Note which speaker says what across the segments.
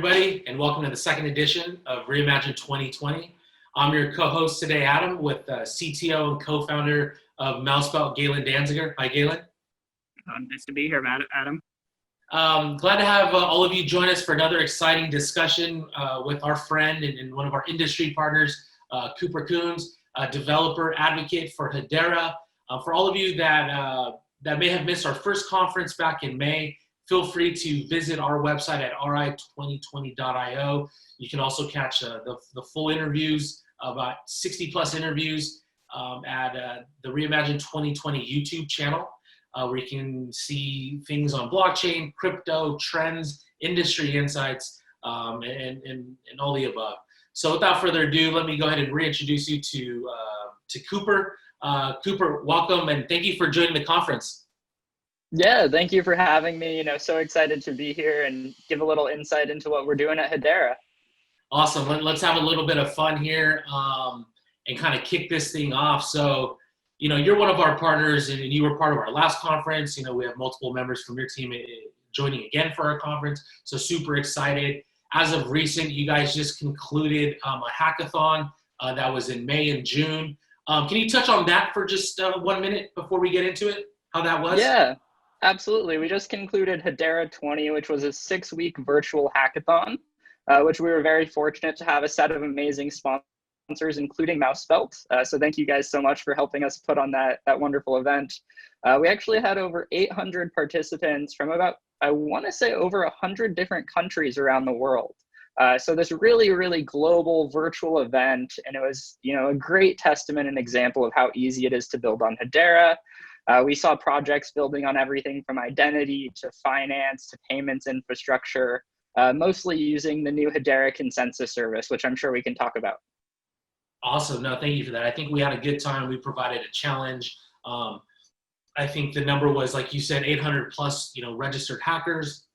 Speaker 1: everybody, and welcome to the second edition of REIMAGINE 2020. I'm your co-host today, Adam, with CTO and co-founder of MouseBelt, Galen Danziger. Hi, Galen.
Speaker 2: Nice to be here, Adam.
Speaker 1: Glad to have all of you join us for another exciting discussion with our friend and one of our industry partners, Coons, a developer advocate for Hedera. For all of you that may have missed our first conference back in May, feel free to visit our website at ri2020.io. You can also catch the full interviews, about 60 plus interviews at the REIMAGINE 2020 YouTube channel, where you can see things on blockchain, crypto, trends, industry insights, and all the above. So without further ado, let me go ahead and reintroduce you to Cooper. Cooper, welcome, and thank you for joining the conference.
Speaker 2: Yeah, thank you for having me. So excited to be here and give a little insight into what we're doing at Hedera.
Speaker 1: Awesome. Let's have a little bit of fun here and kind of kick this thing off. So, you're one of our partners, and you were part of our last conference. We have multiple members from your team joining again for our conference. So super excited. As of recent, you guys just concluded a hackathon that was in May and June. Can you touch on that for just 1 minute before we get into it? How that was?
Speaker 2: Yeah. Absolutely. We just concluded Hedera 20, which was a 6-week virtual hackathon, which we were very fortunate to have a set of amazing sponsors, including MouseBelt. So thank you guys so much for helping us put on that wonderful event. We actually had over 800 participants from about, I want to say, over 100 different countries around the world. So this really, really global virtual event, and it was, a great testament and example of how easy it is to build on Hedera. We saw projects building on everything from identity to finance to payments infrastructure, mostly using the new Hedera consensus service, which I'm sure we can talk about.
Speaker 1: Awesome. No, thank you for that. I think we had a good time. We provided a challenge. I think the number was, like you said, 800 plus, registered hackers,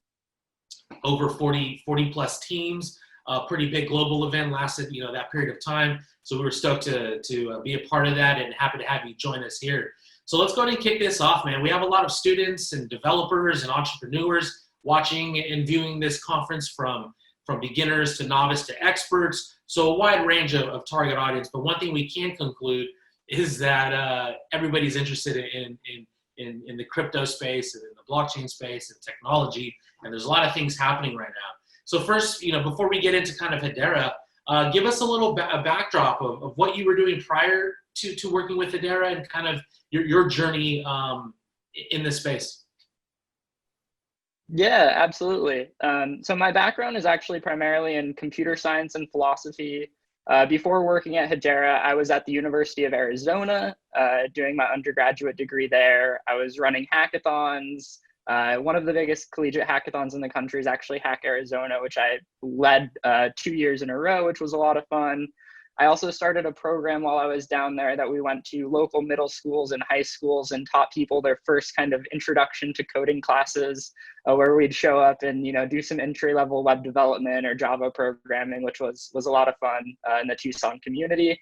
Speaker 1: over 40 plus teams. A pretty big global event, lasted, that period of time. So we were stoked to be a part of that and happy to have you join us here. So let's go ahead and kick this off, man. We have a lot of students and developers and entrepreneurs watching and viewing this conference, from beginners to novice to experts. So a wide range of target audience. But one thing we can conclude is that everybody's interested in the crypto space and in the blockchain space and technology. And there's a lot of things happening right now. So first, before we get into kind of Hedera, give us a little a backdrop of what you were doing prior to working with Hedera and kind of your journey in this space.
Speaker 2: Yeah, absolutely. So my background is actually primarily in computer science and philosophy. Before working at Hedera, I was at the University of Arizona doing my undergraduate degree there. I was running hackathons. One of the biggest collegiate hackathons in the country is actually Hack Arizona, which I led 2 years in a row, which was a lot of fun. I also started a program while I was down there that we went to local middle schools and high schools and taught people their first kind of introduction to coding classes, where we'd show up and do some entry-level web development or Java programming, which was a lot of fun in the Tucson community.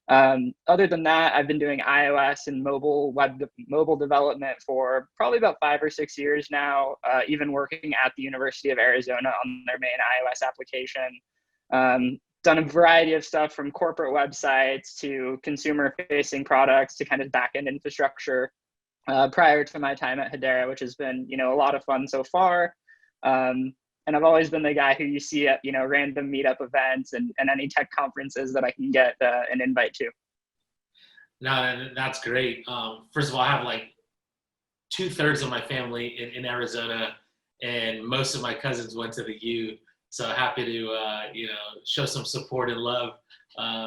Speaker 2: Other than that, I've been doing iOS and mobile development for probably about 5 or 6 years now, even working at the University of Arizona on their main iOS application. Done a variety of stuff from corporate websites to consumer-facing products to kind of back-end infrastructure prior to my time at Hedera, which has been, a lot of fun so far. And I've always been the guy who you see at, random meetup events and any tech conferences that I can get an invite to.
Speaker 1: No, that's great. First of all, I have like 2/3 of my family in Arizona, and most of my cousins went to the U. So happy to, show some support and love.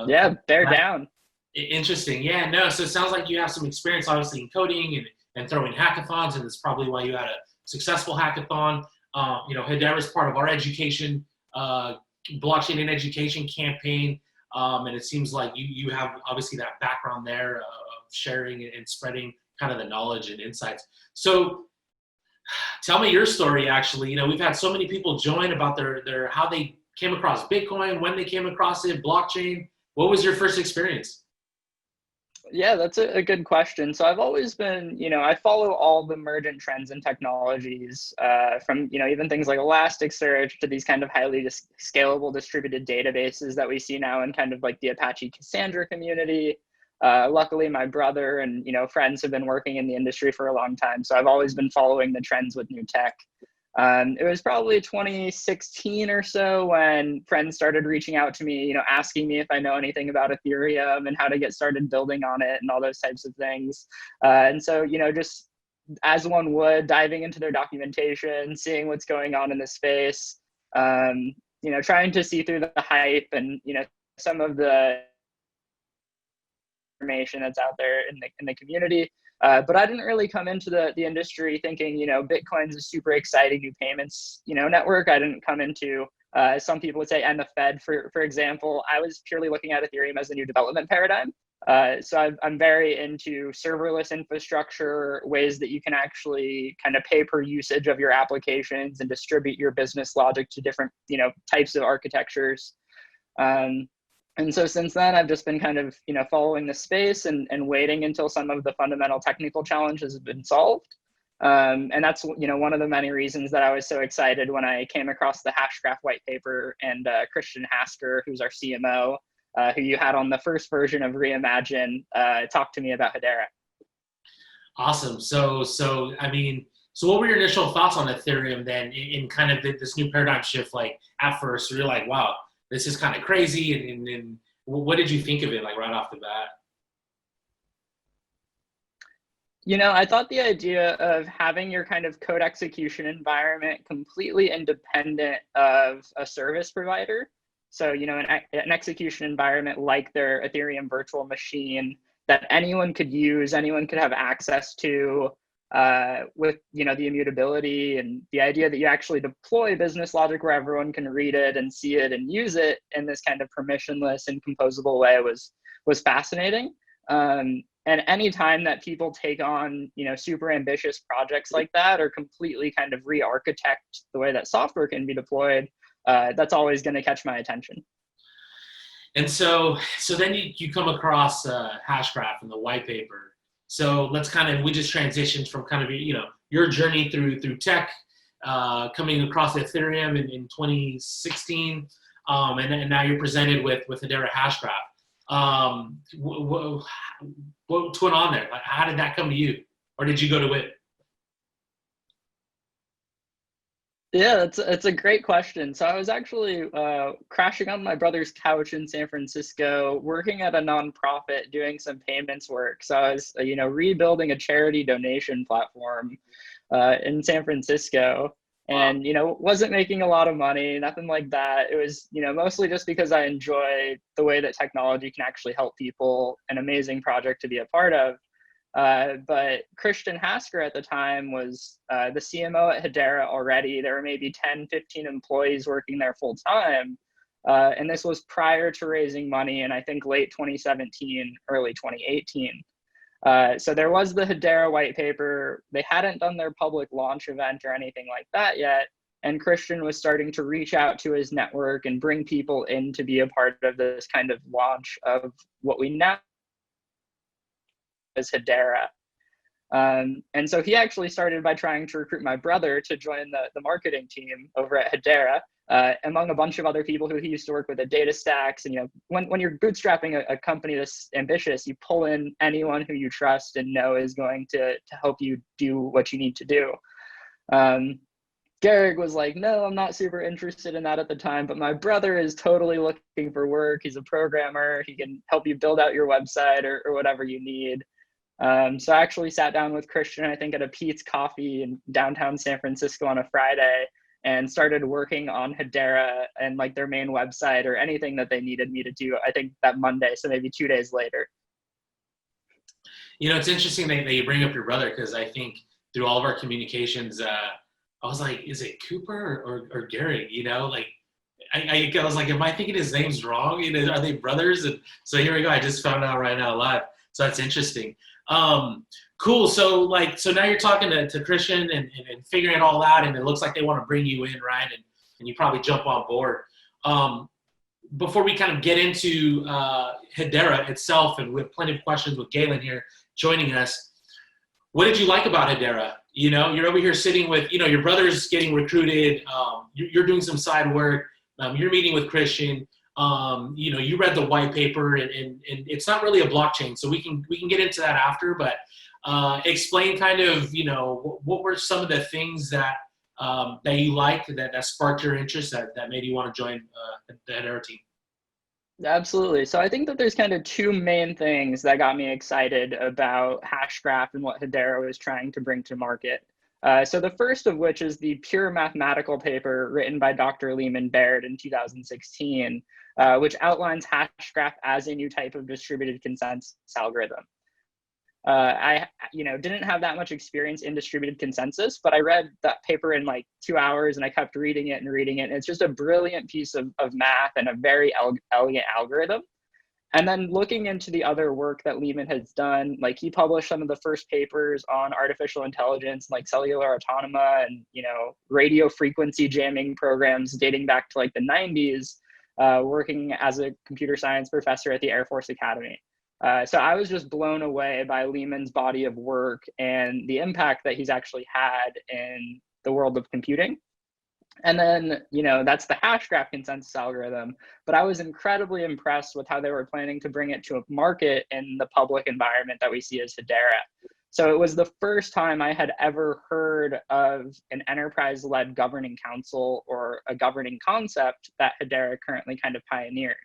Speaker 2: Yeah, bear down.
Speaker 1: Interesting. Yeah, no, so it sounds like you have some experience, obviously, in coding and throwing hackathons, and that's probably why you had a successful hackathon. Hedera is part of our education, blockchain and education campaign, and it seems like you have, obviously, that background there of sharing and spreading kind of the knowledge and insights. So tell me your story, actually. We've had so many people join about their how they came across Bitcoin, when they came across it, blockchain. What was your first experience?
Speaker 2: Yeah, that's a good question. So I've always been, I follow all the emergent trends and technologies, from, even things like Elasticsearch to these kind of highly scalable distributed databases that we see now in kind of like the Apache Cassandra community. Luckily, my brother and, friends have been working in the industry for a long time. So I've always been following the trends with new tech. It was probably 2016 or so when friends started reaching out to me, asking me if I know anything about Ethereum and how to get started building on it and all those types of things. And so, just as one would, diving into their documentation, seeing what's going on in the space, trying to see through the hype and, some of the information that's out there in the community. But I didn't really come into the industry thinking, Bitcoin's a super exciting new payments, network. I didn't come into, some people would say, and the Fed, for example. I was purely looking at Ethereum as a new development paradigm. So I'm very into serverless infrastructure, ways that you can actually kind of pay per usage of your applications and distribute your business logic to different, types of architectures. And so since then, I've just been kind of, following the space and waiting until some of the fundamental technical challenges have been solved. And that's, one of the many reasons that I was so excited when I came across the Hashgraph white paper and Christian Hasker, who's our CMO, who you had on the first version of REIMAGINE, talk to me about Hedera.
Speaker 1: Awesome. So what were your initial thoughts on Ethereum then in kind of this new paradigm shift? Like at first, you're like, wow, this is kind of crazy. And what did you think of it, like right off the bat?
Speaker 2: I thought the idea of having your kind of code execution environment completely independent of a service provider. So, an execution environment like their Ethereum virtual machine that anyone could use, anyone could have access to, with, the immutability and the idea that you actually deploy business logic where everyone can read it and see it and use it in this kind of permissionless and composable way was fascinating. And any time that people take on, super ambitious projects like that or completely kind of re-architect the way that software can be deployed, that's always going to catch my attention.
Speaker 1: And so then you come across Hashgraph in the white paper. So we just transitioned from kind of, your journey through tech, coming across Ethereum in 2016, and now you're presented with Hedera Hashgraph. What's going on there? Like, how did that come to you, or did you go to it?
Speaker 2: Yeah, it's a great question. So I was actually crashing on my brother's couch in San Francisco, working at a nonprofit, doing some payments work. So I was, rebuilding a charity donation platform in San Francisco, and wasn't making a lot of money, nothing like that. It was, mostly just because I enjoy the way that technology can actually help people. An amazing project to be a part of. But Christian Hasker at the time was the CMO at Hedera already. There were maybe 10, 15 employees working there full time. And this was prior to raising money in, I think, late 2017, early 2018. So there was the Hedera white paper. They hadn't done their public launch event or anything like that yet. And Christian was starting to reach out to his network and bring people in to be a part of this kind of launch of what we now as Hedera. And so he actually started by trying to recruit my brother to join the marketing team over at Hedera, among a bunch of other people who he used to work with at DataStax. And, when you're bootstrapping a company this ambitious, you pull in anyone who you trust and know is going to help you do what you need to do. Garrick was like, no, I'm not super interested in that at the time, but my brother is totally looking for work. He's a programmer. He can help you build out your website or whatever you need. So I actually sat down with Christian, I think, at a Pete's Coffee in downtown San Francisco on a Friday and started working on Hedera and like their main website or anything that they needed me to do, I think that Monday, so maybe 2 days later.
Speaker 1: It's interesting that you bring up your brother, because I think through all of our communications, I was like, is it Cooper or Gary? I was like, am I thinking his name's wrong? Are they brothers? And so here we go. I just found out right now live. So that's interesting. Cool. So now you're talking to Christian and figuring it all out, and it looks like they want to bring you in, right? And you probably jump on board. before we kind of get into Hedera itself, and we have plenty of questions with Galen here joining us, what did you like about Hedera? You know, you're over here sitting with, you know, your brother's getting recruited. You're doing some side work. You're meeting with Christian. You know, you read the white paper, and it's not really a blockchain, so we can get into that after. But explain kind of, you know, what were some of the things that you liked that sparked your interest that made you want to join the Hedera team?
Speaker 2: Absolutely. So I think that there's kind of two main things that got me excited about Hashgraph and what Hedera was trying to bring to market. So the first of which is the pure mathematical paper written by Dr. Lehman Baird in 2016, which outlines Hashgraph as a new type of distributed consensus algorithm. I didn't have that much experience in distributed consensus, but I read that paper in like 2 hours, and I kept reading it and reading it. And it's just a brilliant piece of math and a very elegant algorithm. And then looking into the other work that Lehman has done, like he published some of the first papers on artificial intelligence, like cellular autonoma and, you know, radio frequency jamming programs dating back to like the 90s, working as a computer science professor at the Air Force Academy. So I was just blown away by Lehman's body of work and the impact that he's actually had in the world of computing. And then, you know, that's the Hashgraph consensus algorithm, but I was incredibly impressed with how they were planning to bring it to a market in the public environment that we see as Hedera. So it was the first time I had ever heard of an enterprise-led governing council or a governing concept that Hedera currently kind of pioneered.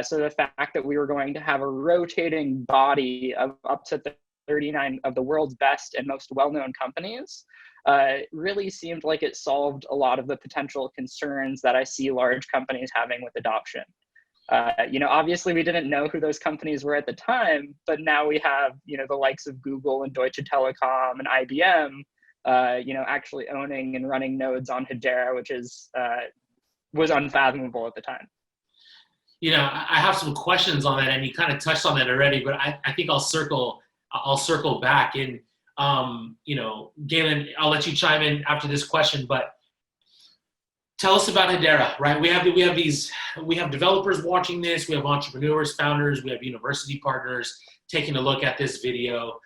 Speaker 2: So the fact that we were going to have a rotating body of up to 39 of the world's best and most well-known companies really seemed like it solved a lot of the potential concerns that I see large companies having with adoption. You know, obviously we didn't know who those companies were at the time, but now we have, you know, the likes of Google and Deutsche Telekom and IBM, you know, actually owning and running nodes on Hedera, which was unfathomable at the time.
Speaker 1: You know, I have some questions on that, and you kind of touched on that already, but I think I'll circle back. And you know, Galen, I'll let you chime in after this question, but tell us about Hedera, right? We have developers watching this, we have entrepreneurs, founders, we have university partners taking a look at this video.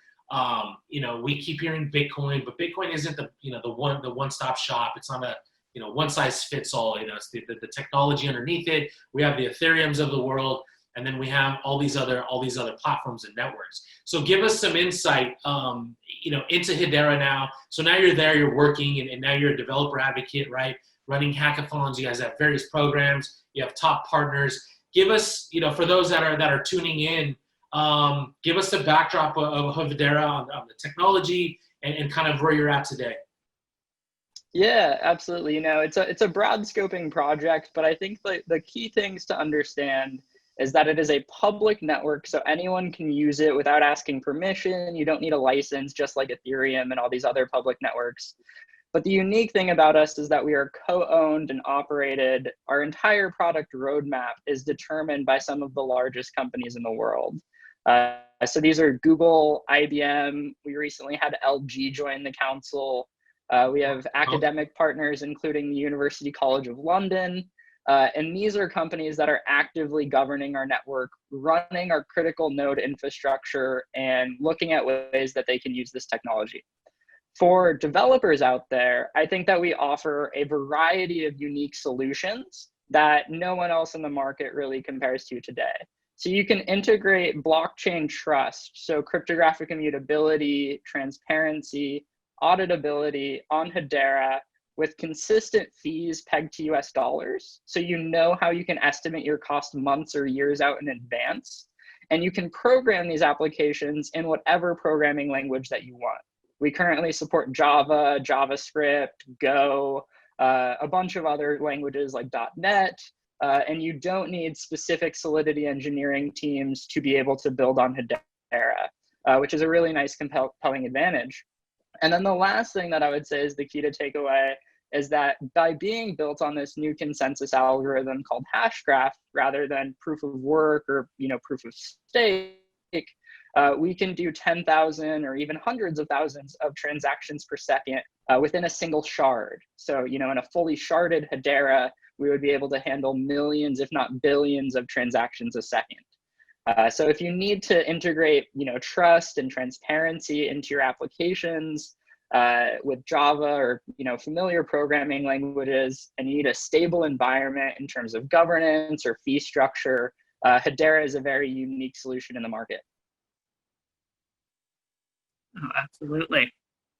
Speaker 1: You know, we keep hearing Bitcoin, but Bitcoin isn't the one-stop shop. It's not a, you know, one size fits all. You know, it's the technology underneath it. We have the Ethereums of the world, and then we have all these other platforms and networks. So give us some insight, you know, into Hedera now. So now you're there, you're working, and now you're a developer advocate, right? Running hackathons. You guys have various programs. You have top partners. Give us, you know, for those that are tuning in, give us the backdrop of Hedera on the technology and kind of where you're at today.
Speaker 2: Yeah, absolutely. You know, it's a broad scoping project, but I think the key things to understand is that it is a public network, so anyone can use it without asking permission. You don't need a license, just like Ethereum and all these other public networks. But the unique thing about us is that we are co-owned and operated. Our entire product roadmap is determined by some of the largest companies in the world. So these are Google, IBM. We recently had LG join the council. We have academic partners, including the University College of London. And these are companies that are actively governing our network, running our critical node infrastructure, and looking at ways that they can use this technology. For developers out there, I think that we offer a variety of unique solutions that no one else in the market really compares to today. So you can integrate blockchain trust, so cryptographic immutability, transparency, auditability on Hedera with consistent fees pegged to US dollars. So you know how you can estimate your cost months or years out in advance. And you can program these applications in whatever programming language that you want. We currently support Java, JavaScript, Go, a bunch of other languages like .NET, and you don't need specific Solidity engineering teams to be able to build on Hedera, which is a really nice compelling advantage. And then the last thing that I would say is the key to take away is that by being built on this new consensus algorithm called Hashgraph, rather than proof of work or, you know, proof of stake, we can do 10,000 or even hundreds of thousands of transactions per second within a single shard. So, you know, in a fully sharded Hedera, we would be able to handle millions, if not billions, of transactions a second. So if you need to integrate, trust and transparency into your applications with Java or, familiar programming languages, and you need a stable environment in terms of governance or fee structure, Hedera is a very unique solution in the market.
Speaker 3: Oh, absolutely.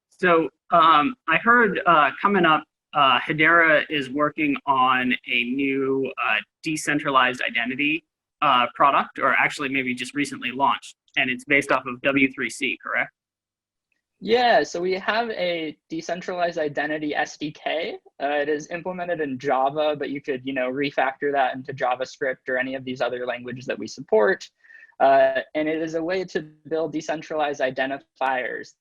Speaker 3: So I heard coming up, Hedera is working on a new decentralized identity product, or actually maybe just recently launched, and it's based off of W3C, correct?
Speaker 2: Yeah, so we have a decentralized identity SDK. It is implemented in Java, but you could, refactor that into JavaScript or any of these other languages that we support. And it is a way to build decentralized identifiers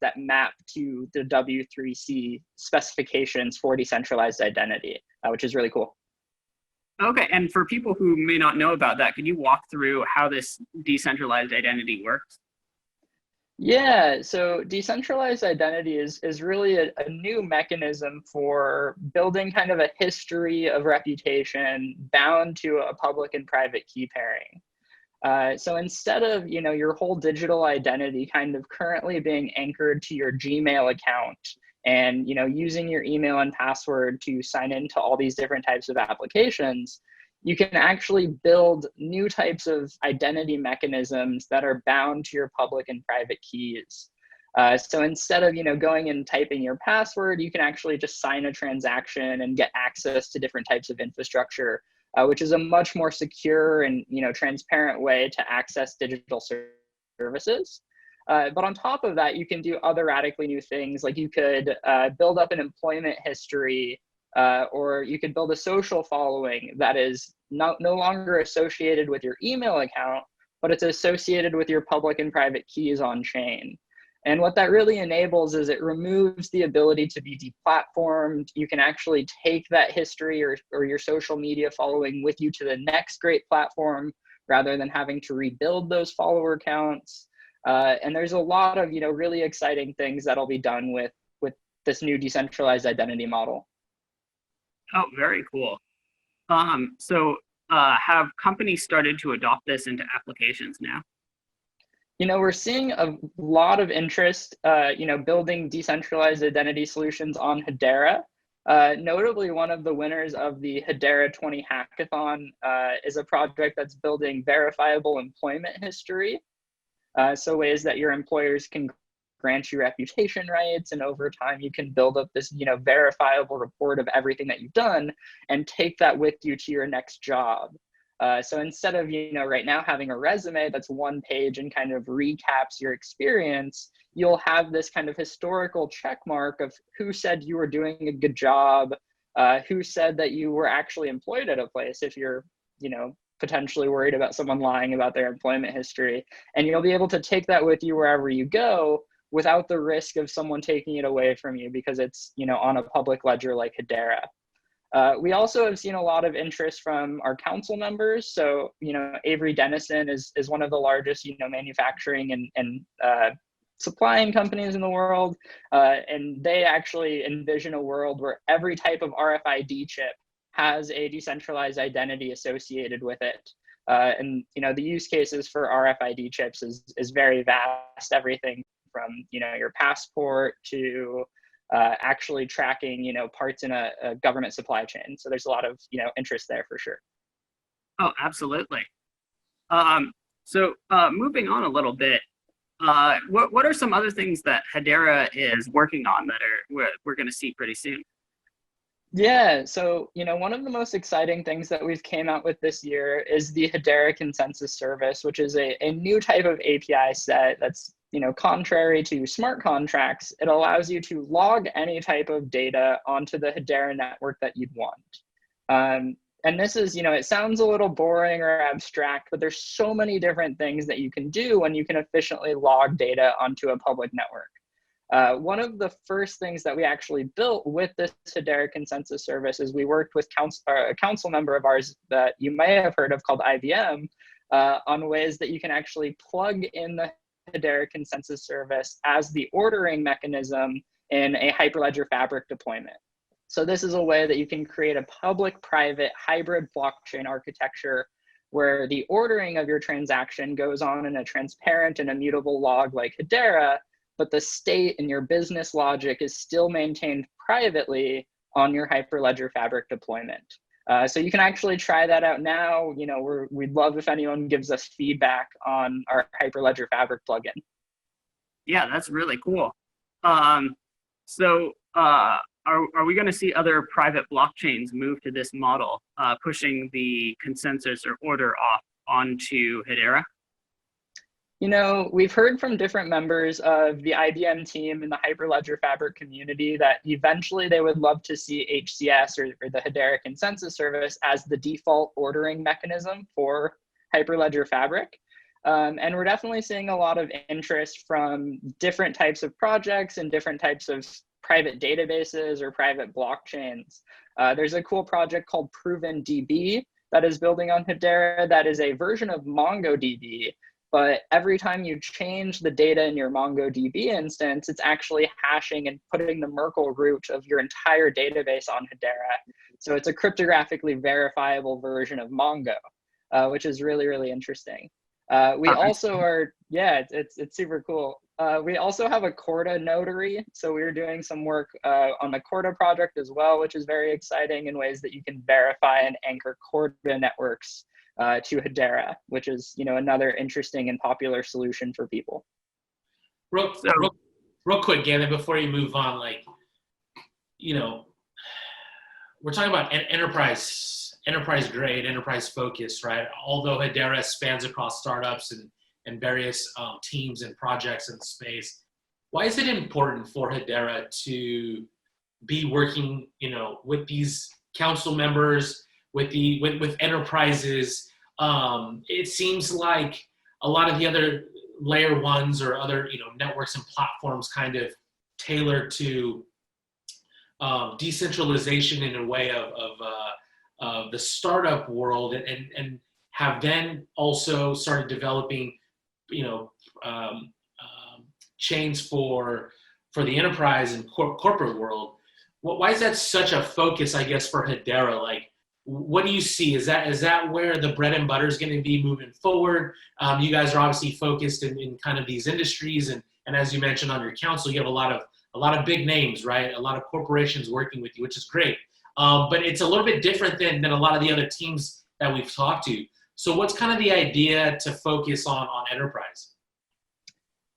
Speaker 2: that map to the W3C specifications for decentralized identity, which is really cool.
Speaker 3: Okay, and for people who may not know about that, can you walk through how this decentralized identity works?
Speaker 2: Yeah, so decentralized identity is really a new mechanism for building kind of a history of reputation bound to a public and private key pairing. So instead of, your whole digital identity kind of currently being anchored to your Gmail account and, using your email and password to sign into all these different types of applications, you can actually build new types of identity mechanisms that are bound to your public and private keys. So instead of, going and typing your password, you can actually just sign a transaction and get access to different types of infrastructure, which is a much more secure and, transparent way to access digital services. But on top of that, you can do other radically new things. Like you could build up an employment history, or you could build a social following that is no longer associated with your email account, but it's associated with your public and private keys on chain. And what that really enables is it removes the ability to be deplatformed. You can actually take that history or your social media following with you to the next great platform rather than having to rebuild those follower counts. And there's a lot of, really exciting things that'll be done with this new decentralized identity model.
Speaker 3: Oh, very cool. So have companies started to adopt this into applications now?
Speaker 2: We're seeing a lot of interest, building decentralized identity solutions on Hedera. Notably, one of the winners of the Hedera 20 hackathon is a project that's building verifiable employment history. So ways that your employers can grant you reputation rights, and over time you can build up this, verifiable report of everything that you've done and take that with you to your next job. So instead of, right now having a resume that's one page and kind of recaps your experience, you'll have this kind of historical check mark of who said you were doing a good job, who said that you were actually employed at a place if you're, potentially worried about someone lying about their employment history. And you'll be able to take that with you wherever you go without the risk of someone taking it away from you because it's, on a public ledger like Hedera. We also have seen a lot of interest from our council members. So, Avery Dennison is one of the largest, manufacturing and supplying companies in the world. And they actually envision a world where every type of RFID chip has a decentralized identity associated with it. And, the use cases for RFID chips is very vast, everything from, your passport to actually tracking, parts in a government supply chain. So there's a lot of, interest there for sure.
Speaker 3: Oh, absolutely. So moving on a little bit, what are some other things that Hedera is working on that we're going to see pretty soon?
Speaker 2: Yeah, so, one of the most exciting things that we've came out with this year is the Hedera Consensus Service, which is a new type of API set that's, contrary to smart contracts. It allows you to log any type of data onto the Hedera network that you'd want. And this is, it sounds a little boring or abstract, but there's so many different things that you can do when you can efficiently log data onto a public network. One of the first things that we actually built with this Hedera Consensus Service is we worked with a council member of ours that you may have heard of called IBM on ways that you can actually plug in the Hedera Consensus Service as the ordering mechanism in a Hyperledger Fabric deployment. So this is a way that you can create a public-private hybrid blockchain architecture where the ordering of your transaction goes on in a transparent and immutable log like Hedera, but the state and your business logic is still maintained privately on your Hyperledger Fabric deployment. So you can actually try that out now. You know, we'd love if anyone gives us feedback on our Hyperledger Fabric plugin.
Speaker 3: Yeah, that's really cool. Are we going to see other private blockchains move to this model, pushing the consensus or order off onto Hedera?
Speaker 2: You know, we've heard from different members of the IBM team in the Hyperledger Fabric community that eventually they would love to see HCS or the Hedera Consensus Service as the default ordering mechanism for Hyperledger Fabric. And we're definitely seeing a lot of interest from different types of projects and different types of private databases or private blockchains. There's a cool project called ProvenDB that is building on Hedera that is a version of MongoDB. But every time you change the data in your MongoDB instance, it's actually hashing and putting the Merkle root of your entire database on Hedera. So it's a cryptographically verifiable version of Mongo, which is really, really interesting. We also are, yeah, it's super cool. We also have a Corda notary. So we're doing some work on the Corda project as well, which is very exciting in ways that you can verify and anchor Corda networks to Hedera, which is, you know, another interesting and popular solution for people.
Speaker 1: Real quick, Galen, before you move on, like, you know, we're talking about enterprise grade, enterprise focus, right? Although Hedera spans across startups and various teams and projects in the space, why is it important for Hedera to be working, you know, with these council members, with enterprises? It seems like a lot of the other layer ones or other, you know, networks and platforms kind of tailor to decentralization in a way of the startup world, and have then also started developing, you know, chains for the enterprise and corporate world. Why is that such a focus, I guess, for Hedera? Like, what do you see? Is that where the bread and butter is going to be moving forward? You guys are obviously focused in kind of these industries, and as you mentioned on your council, you have a lot of big names, right? A lot of corporations working with you, which is great. But it's a little bit different than a lot of the other teams that we've talked to. So what's kind of the idea to focus on enterprise?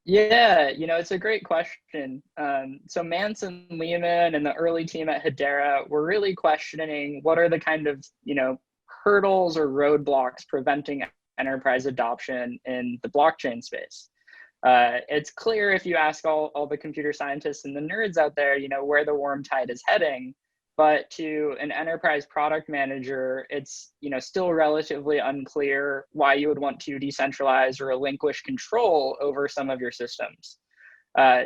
Speaker 2: Yeah, you know, it's a great question. So Manson, Lehman, and the early team at Hedera were really questioning what are the kind of, you know, hurdles or roadblocks preventing enterprise adoption in the blockchain space. It's clear if you ask all the computer scientists and the nerds out there, you know, where the warm tide is heading. But to an enterprise product manager, it's, you know, still relatively unclear why you would want to decentralize or relinquish control over some of your systems.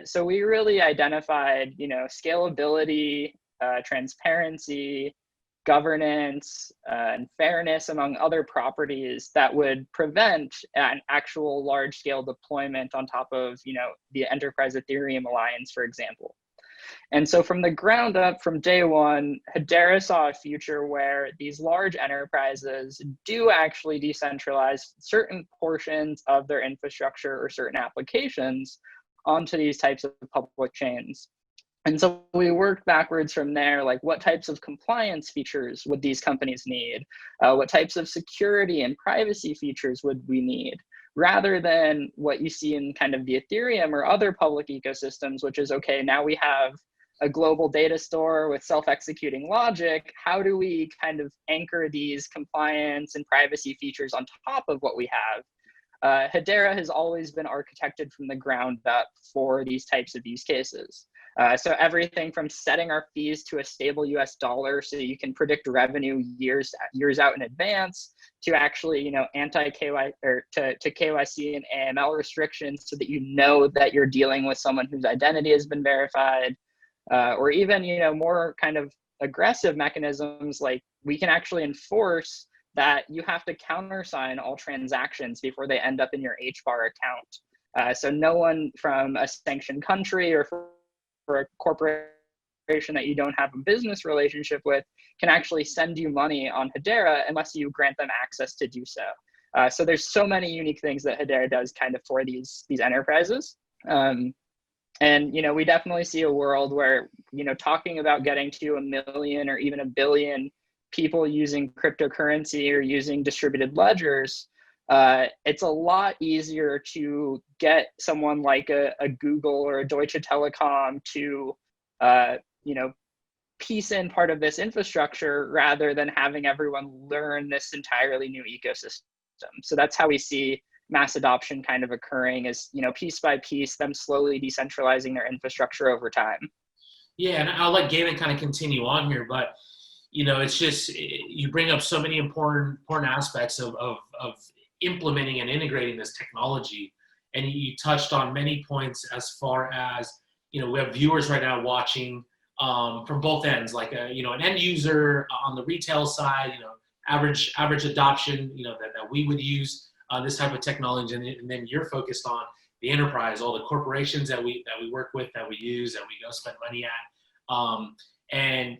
Speaker 2: So we really identified, you know, scalability, transparency, governance, and fairness, among other properties that would prevent an actual large-scale deployment on top of, you know, the Enterprise Ethereum Alliance, for example. And so from the ground up, from day one, Hedera saw a future where these large enterprises do actually decentralize certain portions of their infrastructure or certain applications onto these types of public chains. And so we worked backwards from there, like what types of compliance features would these companies need? What types of security and privacy features would we need? Rather than what you see in kind of the Ethereum or other public ecosystems, which is, okay, now we have a global data store with self-executing logic. How do we kind of anchor these compliance and privacy features on top of what we have? Hedera has always been architected from the ground up for these types of use cases. So everything from setting our fees to a stable US dollar so you can predict revenue years out in advance, to actually, you know, anti-KYC or to KYC and AML restrictions so that you know that you're dealing with someone whose identity has been verified, or even, you know, more kind of aggressive mechanisms, like we can actually enforce that you have to countersign all transactions before they end up in your HBAR account. So no one from a sanctioned country or for a corporate that you don't have a business relationship with can actually send you money on Hedera unless you grant them access to do so. So there's so many unique things that Hedera does kind of for these enterprises. And, we definitely see a world where, talking about getting to 1 million or even 1 billion people using cryptocurrency or using distributed ledgers, it's a lot easier to get someone like a Google or a Deutsche Telekom to, piece in part of this infrastructure rather than having everyone learn this entirely new ecosystem. So that's how we see mass adoption kind of occurring, is, piece by piece, them slowly decentralizing their infrastructure over time.
Speaker 1: Yeah, and I'll let Galen kind of continue on here, but it's just, you bring up so many important aspects of implementing and integrating this technology, and you touched on many points as far as, we have viewers right now watching from both ends, like an end user on the retail side, average adoption, that we would use this type of technology, and then you're focused on the enterprise, all the corporations that we work with, that we use, that we go spend money at, and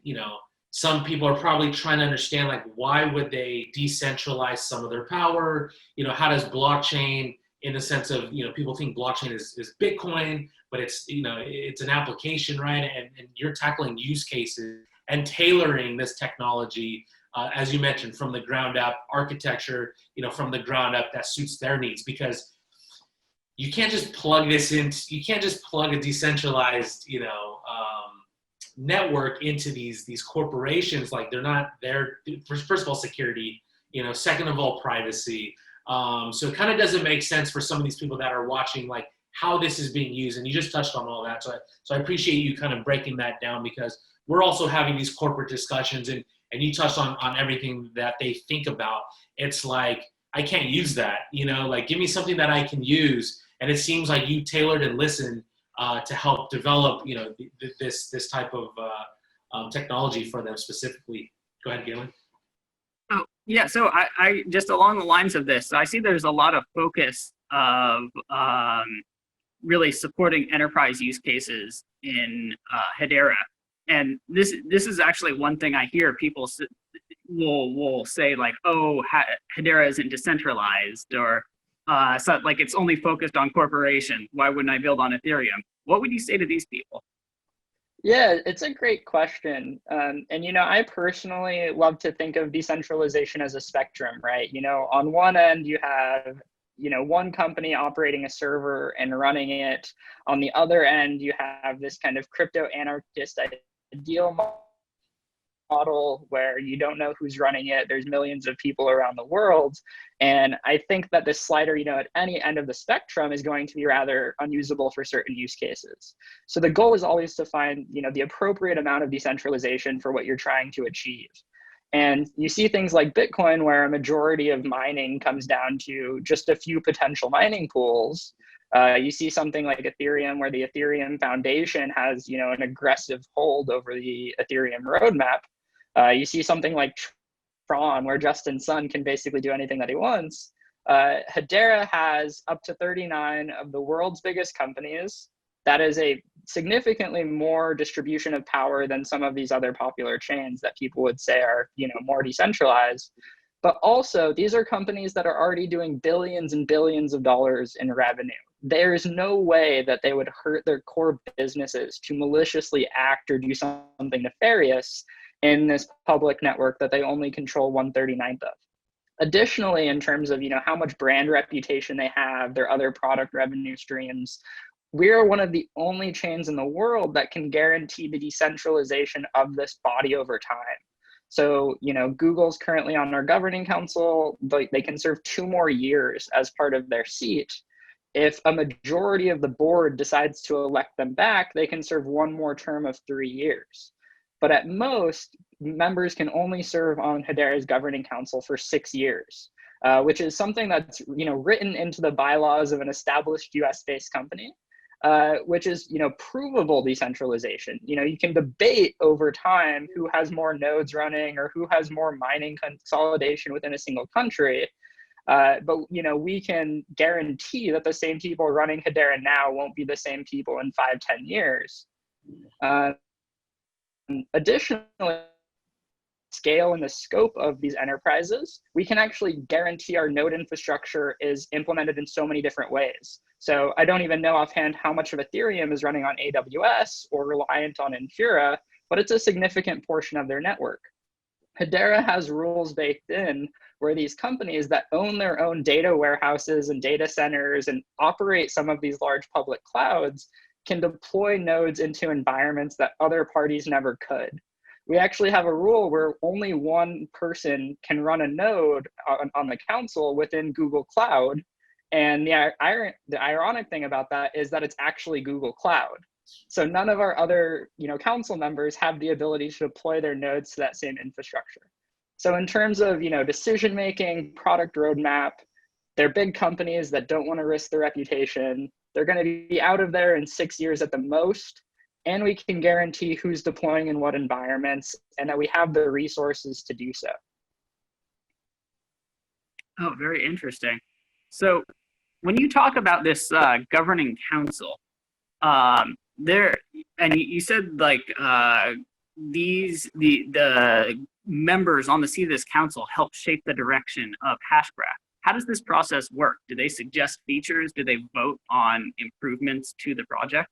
Speaker 1: some people are probably trying to understand, like, why would they decentralize some of their power? How does blockchain, in the sense of, people think blockchain is Bitcoin, but it's, it's an application, right? And you're tackling use cases and tailoring this technology, as you mentioned, from the ground up architecture, from the ground up that suits their needs, because you can't just plug this in. You can't just plug a decentralized, network into these corporations. Like, they're not there. First of all, security, second of all, privacy. So it kind of doesn't make sense for some of these people that are watching, like, how this is being used. And you just touched on all that. So I appreciate you kind of breaking that down, because we're also having these corporate discussions, and you touched on everything that they think about. It's like, I can't use that, like, give me something that I can use. And it seems like you tailored and listened to help develop, this type of technology for them specifically. Go ahead, Galen.
Speaker 3: Oh, yeah. So I just, along the lines of this, I see there's a lot of focus of really supporting enterprise use cases in Hedera. And this is actually one thing I hear people will say, like, oh, Hedera isn't decentralized, or so, like, it's only focused on corporations. Why wouldn't I build on Ethereum? What would you say to these people?
Speaker 2: Yeah, it's a great question. And, I personally love to think of decentralization as a spectrum, right? On one end, you have, one company operating a server and running it. On the other end, you have this kind of crypto anarchist ideal model where you don't know who's running it. There's millions of people around the world. And I think that this slider, at any end of the spectrum is going to be rather unusable for certain use cases. So the goal is always to find, the appropriate amount of decentralization for what you're trying to achieve. And you see things like Bitcoin, where a majority of mining comes down to just a few potential mining pools. You see something like Ethereum, where the Ethereum Foundation has, an aggressive hold over the Ethereum roadmap. You see something like Tron, where Justin Sun can basically do anything that he wants. Hedera has up to 39 of the world's biggest companies. That is a significantly more distribution of power than some of these other popular chains that people would say are, more decentralized. But also, these are companies that are already doing billions and billions of dollars in revenue. There's no way that they would hurt their core businesses to maliciously act or do something nefarious in this public network that they only control 1/39th of. Additionally, in terms of, how much brand reputation they have, their other product revenue streams, we are one of the only chains in the world that can guarantee the decentralization of this body over time. So, Google's currently on our governing council. They can serve 2 more years as part of their seat. If a majority of the board decides to elect them back, they can serve 1 more term of 3 years. But at most, members can only serve on Hedera's governing council for 6 years, which is something that's, written into the bylaws of an established US-based company, which is, provable decentralization. You can debate over time who has more nodes running or who has more mining consolidation within a single country. But, we can guarantee that the same people running Hedera now won't be the same people in 5-10 years. Additionally, scale and the scope of these enterprises, we can actually guarantee our node infrastructure is implemented in so many different ways. So I don't even know offhand how much of Ethereum is running on AWS or reliant on Infura, but it's a significant portion of their network. Hedera has rules baked in where these companies that own their own data warehouses and data centers and operate some of these large public clouds can deploy nodes into environments that other parties never could. We actually have a rule where only one person can run a node on the council within Google Cloud. And the ironic thing about that is that it's actually Google Cloud. So none of our other council members have the ability to deploy their nodes to that same infrastructure. So in terms of decision-making, product roadmap, they're big companies that don't want to risk their reputation. They're going to be out of there in 6 years at the most. And we can guarantee who's deploying in what environments and that we have the resources to do so.
Speaker 3: Oh, very interesting. So when you talk about this governing council, you said like the members on the seat of this council help shape the direction of Hashgraph. How does this process work? Do they suggest features? Do they vote on improvements to the project?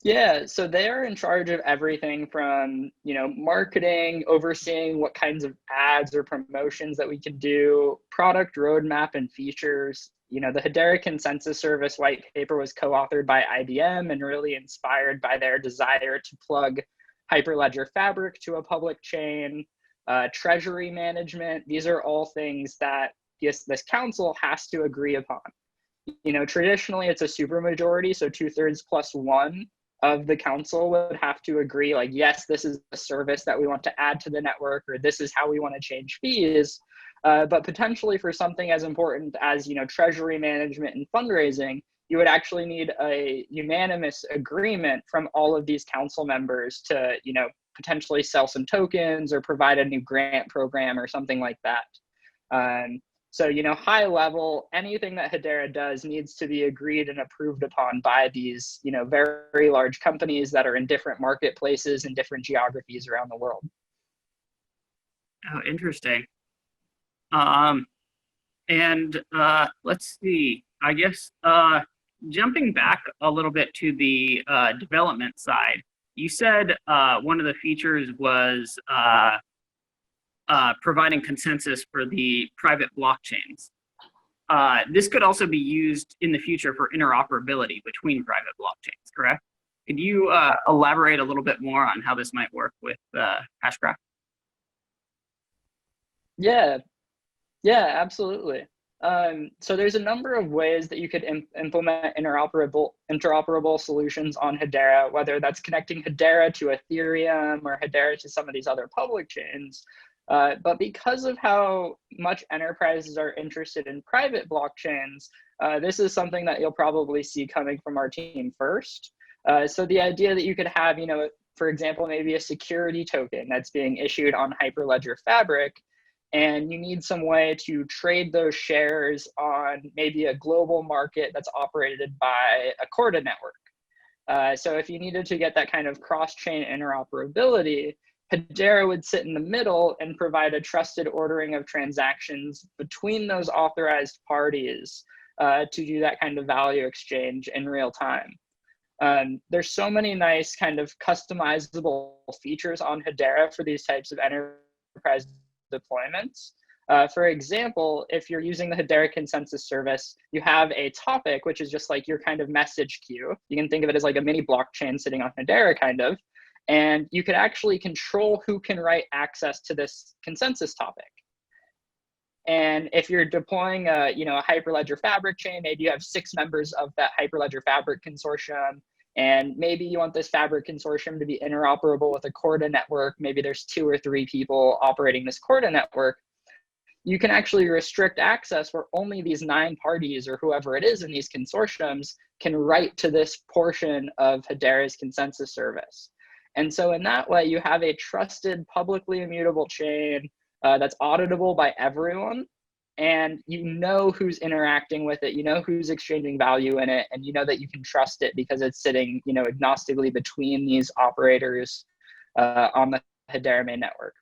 Speaker 2: Yeah, so they're in charge of everything from, marketing, overseeing what kinds of ads or promotions that we can do, product roadmap and features. The Hedera Consensus Service white paper was co-authored by IBM and really inspired by their desire to plug Hyperledger Fabric to a public chain, treasury management. These are all things that this council has to agree upon. Traditionally it's a supermajority, so 2/3 plus 1 of the council would have to agree, like, yes, this is a service that we want to add to the network, or this is how we want to change fees. But potentially for something as important as, treasury management and fundraising, you would actually need a unanimous agreement from all of these council members to, potentially sell some tokens or provide a new grant program or something like that. So, high level, anything that Hedera does needs to be agreed and approved upon by these, very large companies that are in different marketplaces and different geographies around the world.
Speaker 3: Oh, interesting. Let's see, I guess, jumping back a little bit to the development side, you said one of the features was providing consensus for the private blockchains. This could also be used in the future for interoperability between private blockchains, correct? Could you elaborate a little bit more on how this might work with Hashgraph?
Speaker 2: Yeah, absolutely. So there's a number of ways that you could implement interoperable solutions on Hedera, whether that's connecting Hedera to Ethereum or Hedera to some of these other public chains. But because of how much enterprises are interested in private blockchains, this is something that you'll probably see coming from our team first. So the idea that you could have, for example, maybe a security token that's being issued on Hyperledger Fabric, and you need some way to trade those shares on maybe a global market that's operated by a Corda network. So if you needed to get that kind of cross-chain interoperability, Hedera would sit in the middle and provide a trusted ordering of transactions between those authorized parties to do that kind of value exchange in real time. There's so many nice kind of customizable features on Hedera for these types of enterprise deployments. For example, if you're using the Hedera Consensus Service, you have a topic, which is just like your kind of message queue. You can think of it as like a mini blockchain sitting on Hedera kind of. And you could actually control who can write access to this consensus topic. And if you're deploying a Hyperledger Fabric chain, maybe you have 6 members of that Hyperledger Fabric consortium, and maybe you want this Fabric consortium to be interoperable with a Corda network. Maybe there's 2 or 3 people operating this Corda network. You can actually restrict access where only these 9 parties or whoever it is in these consortiums can write to this portion of Hedera's consensus service. And so in that way, you have a trusted, publicly immutable chain that's auditable by everyone. And you know who's interacting with it, you know who's exchanging value in it, and you know that you can trust it because it's sitting, agnostically between these operators on the Hedera main network.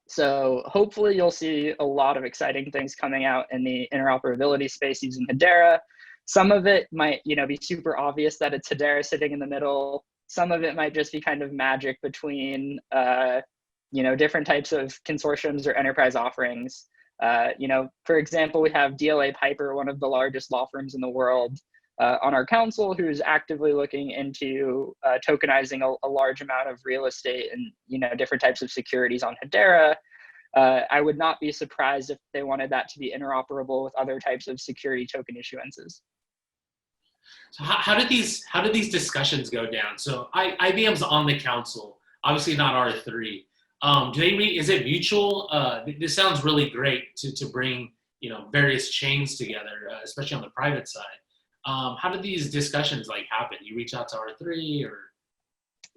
Speaker 2: So hopefully you'll see a lot of exciting things coming out in the interoperability space using Hedera. Some of it might, be super obvious that it's Hedera sitting in the middle. Some of it might just be kind of magic between, different types of consortiums or enterprise offerings. For example, we have DLA Piper, one of the largest law firms in the world, on our council, who's actively looking into tokenizing a large amount of real estate and different types of securities on Hedera. I would not be surprised if they wanted that to be interoperable with other types of security token issuances.
Speaker 1: So how did these discussions go down? So IBM's on the council, obviously not R3. Is it mutual? This sounds really great to bring various chains together, especially on the private side. How did these discussions happen? You reach out to R3 or?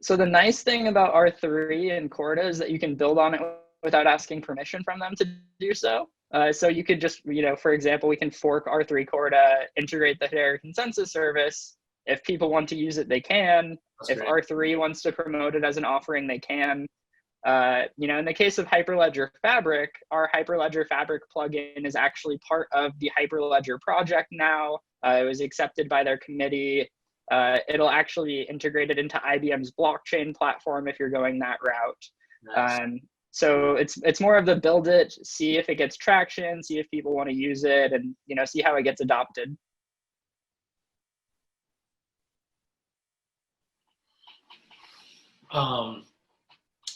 Speaker 2: So the nice thing about R3 and Corda is that you can build on it without asking permission from them to do so. So you could just, for example, we can fork R3 Corda, integrate the Hedera consensus service. If people want to use it, they can. That's if great. R3 wants to promote it as an offering, they can. In the case of Hyperledger Fabric, our Hyperledger Fabric plugin is actually part of the Hyperledger project now. It was accepted by their committee. It'll actually be integrated into IBM's blockchain platform if you're going that route. Nice. So it's more of the build it, see if it gets traction, see if people want to use it, and see how it gets adopted.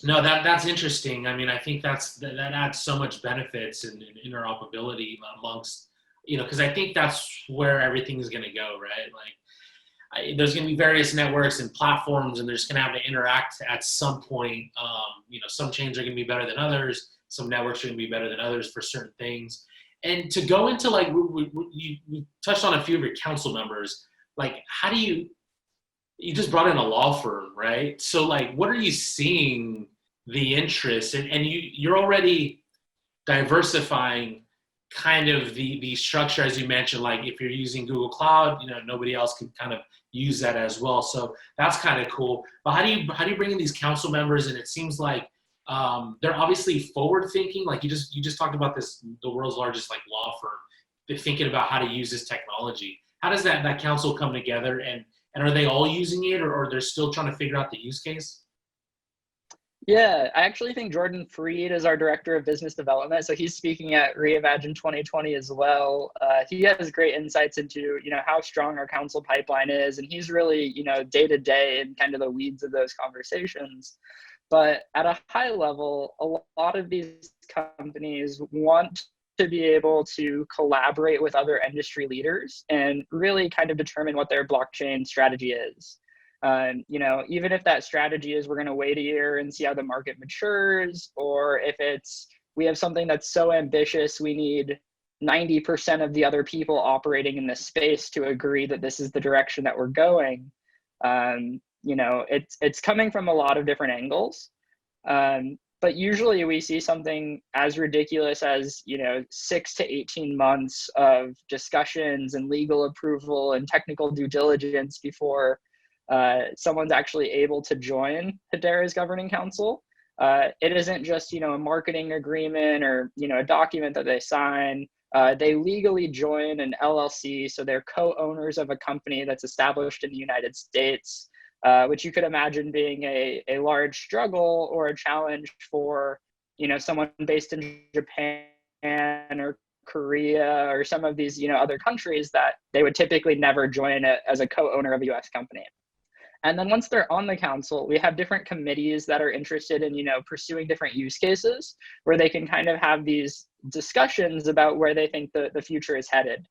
Speaker 1: No, that's interesting. I mean, I think that adds so much benefits and interoperability amongst, because I think that's where everything is going to go, right? There's going to be various networks and platforms, and they're just going to have to interact at some point. Some chains are going to be better than others. Some networks are going to be better than others for certain things. And to go into we touched on a few of your council members. How do you just brought in a law firm, right? So what are you seeing the interest and you're already diversifying kind of the structure, as you mentioned, if you're using Google Cloud, nobody else can kind of use that as well. So that's kind of cool. But how do you bring in these council members? And it seems like they're obviously forward thinking. You just talked about the world's largest law firm. They're thinking about how to use this technology. How does that council come together, and are they all using it, or they're still trying to figure out the use case?
Speaker 2: Yeah, I actually think Jordan Freed is our director of business development. So he's speaking at REIMAGINE 2020 as well. He has great insights into, how strong our council pipeline is. And he's really, day to day in kind of the weeds of those conversations. But at a high level, a lot of these companies want to be able to collaborate with other industry leaders and really kind of determine what their blockchain strategy is. Even if that strategy is we're going to wait a year and see how the market matures, or if we have something that's so ambitious, we need 90% of the other people operating in this space to agree that this is the direction that we're going. It's coming from a lot of different angles. But usually we see something as ridiculous as, 6 to 18 months of discussions and legal approval and technical due diligence before someone's actually able to join Hedera's governing council. It isn't just, a marketing agreement or, a document that they sign. They legally join an LLC, so they're co-owners of a company that's established in the United States, which you could imagine being a large struggle or a challenge for, someone based in Japan or Korea or some of these, other countries that they would typically never join it as a co-owner of a US company. And then once they're on the council, we have different committees that are interested in, pursuing different use cases where they can kind of have these discussions about where they think the future is headed.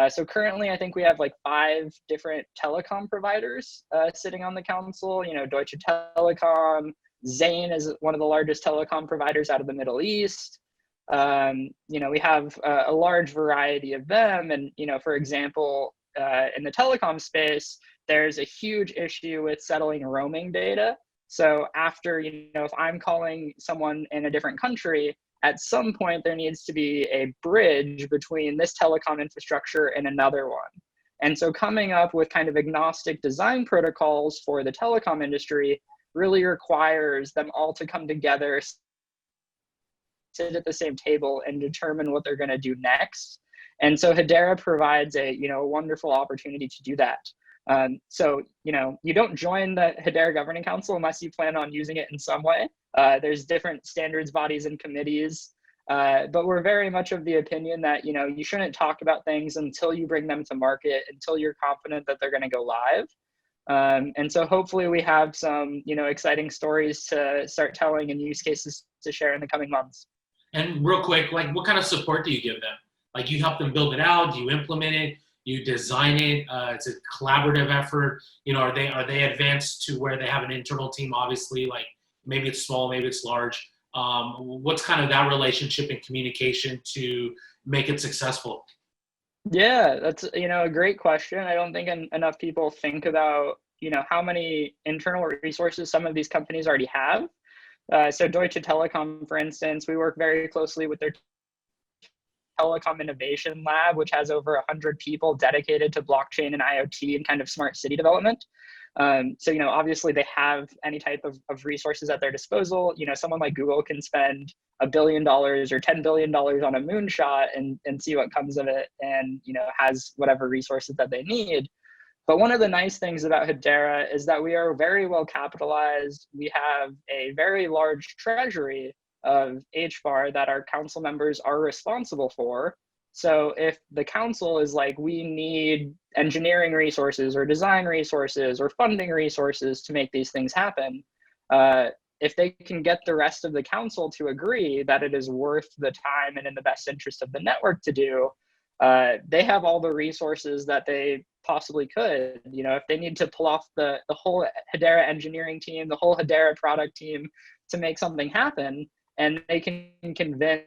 Speaker 2: So currently, I think we have 5 different telecom providers sitting on the council. Deutsche Telekom, Zain is one of the largest telecom providers out of the Middle East. We have a large variety of them. And, for example, in the telecom space, there's a huge issue with settling roaming data. So after, if I'm calling someone in a different country, at some point there needs to be a bridge between this telecom infrastructure and another one. And so coming up with kind of agnostic design protocols for the telecom industry really requires them all to come together, sit at the same table, and determine what they're going to do next. And so Hedera provides a wonderful opportunity to do that. So you don't join the Hedera Governing Council unless you plan on using it in some way. There's different standards bodies and committees, but we're very much of the opinion that you shouldn't talk about things until you bring them to market, until you're confident that they're going to go live. And so hopefully we have some exciting stories to start telling and use cases to share in the coming months.
Speaker 1: And real quick, like, what kind of support do you give them? Like, you help them build it out, do you implement it, you design it, it's a collaborative effort. Are they advanced to where they have an internal team, obviously, like maybe it's small, maybe it's large. What's kind of that relationship and communication to make it successful?
Speaker 2: Yeah, that's a great question. I don't think enough people think about how many internal resources some of these companies already have. So Deutsche Telekom, for instance, we work very closely with their Telecom Innovation Lab, which has over 100 people dedicated to blockchain and IoT and kind of smart city development. So obviously they have any type of resources at their disposal. Someone like Google can spend $1 billion or $10 billion on a moonshot and see what comes of it, and has whatever resources that they need. But one of the nice things about Hedera is that we are very well capitalized. We have a very large treasury of HBAR that our council members are responsible for. So if the council is like, we need engineering resources or design resources or funding resources to make these things happen, if they can get the rest of the council to agree that it is worth the time and in the best interest of the network to do, they have all the resources that they possibly could. If they need to pull off the whole Hedera engineering team, the whole Hedera product team to make something happen, and they can convince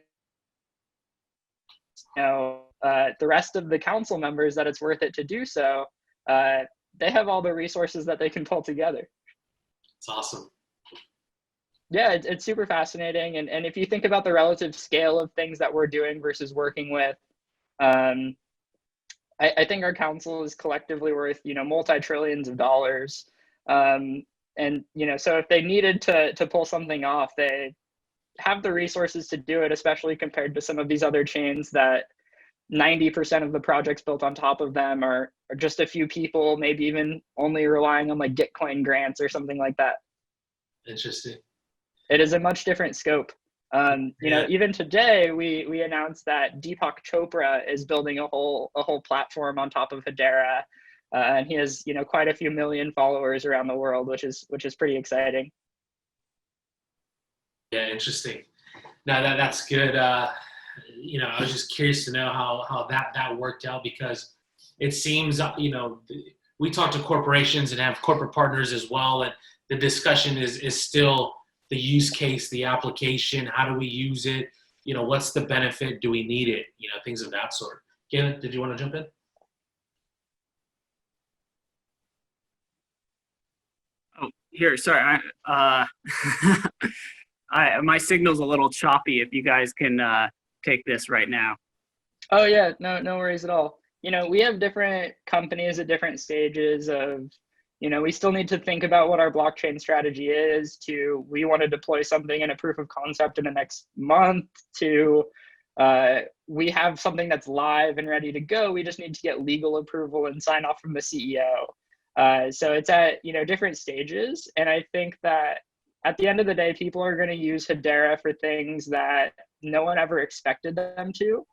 Speaker 2: the rest of the council members that it's worth it to do so, they have all the resources that they can pull together.
Speaker 1: It's awesome.
Speaker 2: Yeah, it's super fascinating. And if you think about the relative scale of things that we're doing versus working with, I think our council is collectively worth, multi-trillions of dollars. And, so if they needed to pull something off, they have the resources to do it, especially compared to some of these other chains that 90% of the projects built on top of them are just a few people, maybe even only relying on like Gitcoin grants or something like that.
Speaker 1: Interesting.
Speaker 2: It is a much different scope. Even today we announced that Deepak Chopra is building a whole platform on top of Hedera, and he has quite a few million followers around the world, which is pretty exciting.
Speaker 1: Yeah, interesting. No, that's good. I was just curious to know how that worked out, because it seems, we talk to corporations and have corporate partners as well, and the discussion is still the use case, the application, how do we use it? What's the benefit? Do we need it? Things of that sort. Galen, did you want to jump in?
Speaker 3: Oh, here, sorry. My signal's a little choppy. If you guys can take this right now.
Speaker 2: Oh yeah, no worries at all. We have different companies at different stages of, we still need to think about what our blockchain strategy is, to we want to deploy something in a proof of concept in the next month, to we have something that's live and ready to go. We just need to get legal approval and sign off from the CEO. So it's at, different stages. And I think that at the end of the day, people are going to use Hedera for things that no one ever expected them to.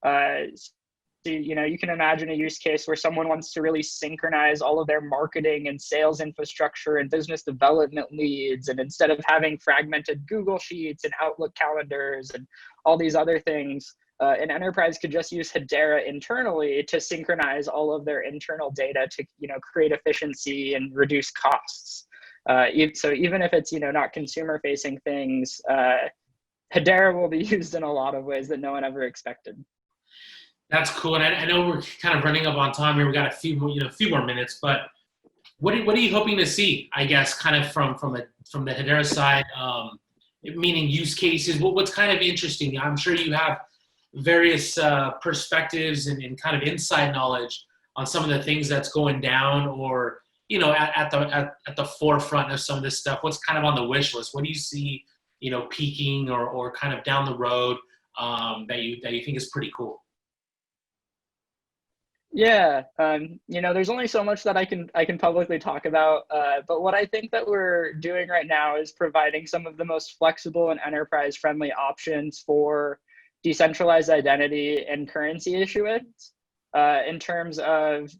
Speaker 2: So, you can imagine a use case where someone wants to really synchronize all of their marketing and sales infrastructure and business development leads. And instead of having fragmented Google Sheets and Outlook calendars and all these other things, an enterprise could just use Hedera internally to synchronize all of their internal data to, create efficiency and reduce costs. So even if it's, not consumer facing things, Hedera will be used in a lot of ways that no one ever expected.
Speaker 1: That's cool. And I know we're kind of running up on time here. We got a few more minutes, but what are you hoping to see, I guess, kind of from the Hedera side, meaning use cases? What's kind of interesting? I'm sure you have various perspectives and kind of inside knowledge on some of the things that's going down, or at the forefront of some of this stuff? What's kind of on the wish list? What do you see, peaking or kind of down the road that you think is pretty cool?
Speaker 2: Yeah, there's only so much that I can publicly talk about, but what I think that we're doing right now is providing some of the most flexible and enterprise-friendly options for decentralized identity and currency issuance, in terms of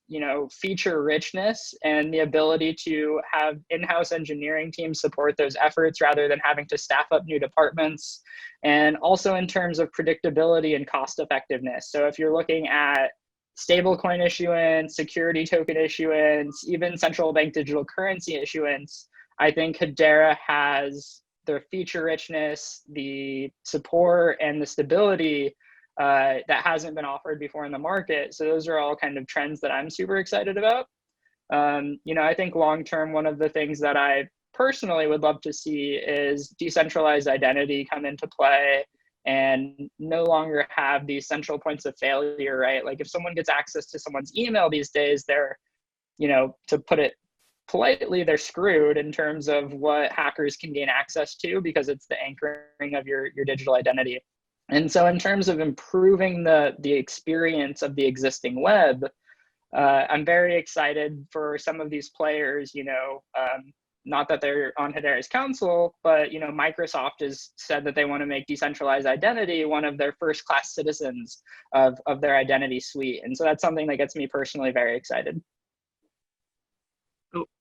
Speaker 2: feature richness and the ability to have in-house engineering teams support those efforts rather than having to staff up new departments, and also in terms of predictability and cost effectiveness. So if you're looking at stablecoin issuance, security token issuance, even central bank digital currency issuance, I think Hedera has the feature richness, the support, and the stability that hasn't been offered before in the market. So those are all kind of trends that I'm super excited about. I think long term, one of the things that I personally would love to see is decentralized identity come into play and no longer have these central points of failure, right? Like if someone gets access to someone's email these days, they're, to put it politely, they're screwed in terms of what hackers can gain access to because it's the anchoring of your digital identity. And so in terms of improving the experience of the existing web, I'm very excited for some of these players, not that they're on Hedera's council, but Microsoft has said that they want to make decentralized identity one of their first class citizens of their identity suite. And so that's something that gets me personally very excited.